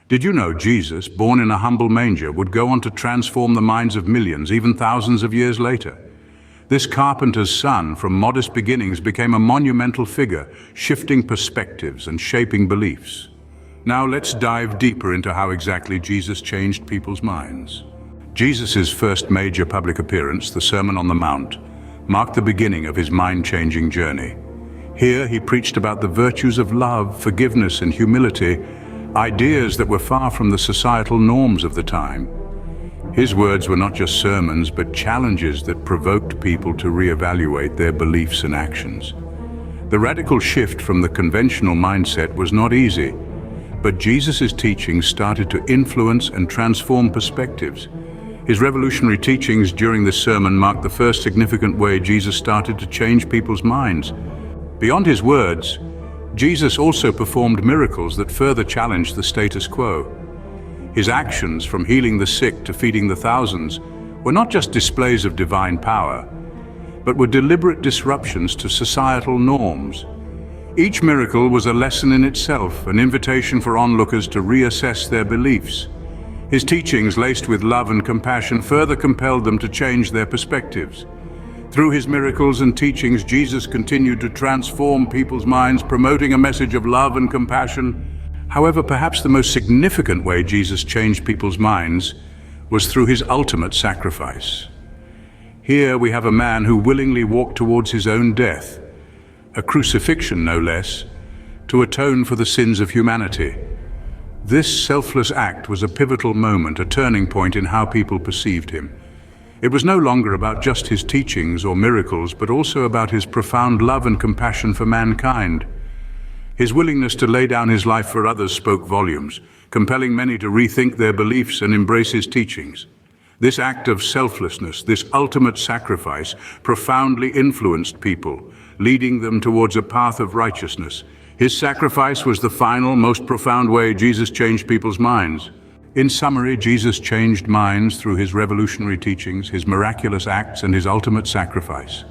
Did you know Jesus, born in a humble manger, would go on to transform the minds of millions, even thousands of years later? This carpenter's son, from modest beginnings, became a monumental figure, shifting perspectives and shaping beliefs. Now let's dive deeper into how exactly Jesus changed people's minds. Jesus' first major public appearance, the Sermon on the Mount, marked the beginning of his mind-changing journey. Here he preached about the virtues of love, forgiveness, and humility, ideas that were far from the societal norms of the time. His words were not just sermons, but challenges that provoked people to reevaluate their beliefs and actions. The radical shift from the conventional mindset was not easy, but Jesus' teachings started to influence and transform perspectives. His revolutionary teachings during this sermon marked the first significant way Jesus started to change people's minds. Beyond his words, Jesus also performed miracles that further challenged the status quo. His actions, from healing the sick to feeding the thousands, were not just displays of divine power, but were deliberate disruptions to societal norms. Each miracle was a lesson in itself, an invitation for onlookers to reassess their beliefs. His teachings, laced with love and compassion, further compelled them to change their perspectives. Through his miracles and teachings, Jesus continued to transform people's minds, promoting a message of love and compassion. However, perhaps the most significant way Jesus changed people's minds was through his ultimate sacrifice. Here we have a man who willingly walked towards his own death, a crucifixion no less, to atone for the sins of humanity. This selfless act was a pivotal moment, a turning point in how people perceived him. It was no longer about just his teachings or miracles, but also about his profound love and compassion for mankind. His willingness to lay down his life for others spoke volumes, compelling many to rethink their beliefs and embrace his teachings. This act of selflessness, this ultimate sacrifice, profoundly influenced people, leading them towards a path of righteousness. His sacrifice was the final, most profound way Jesus changed people's minds. In summary, Jesus changed minds through his revolutionary teachings, his miraculous acts, and his ultimate sacrifice.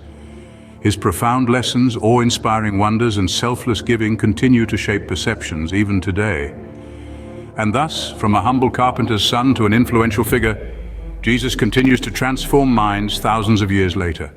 His profound lessons, awe-inspiring wonders, and selfless giving continue to shape perceptions even today. And thus, from a humble carpenter's son to an influential figure, Jesus continues to transform minds thousands of years later.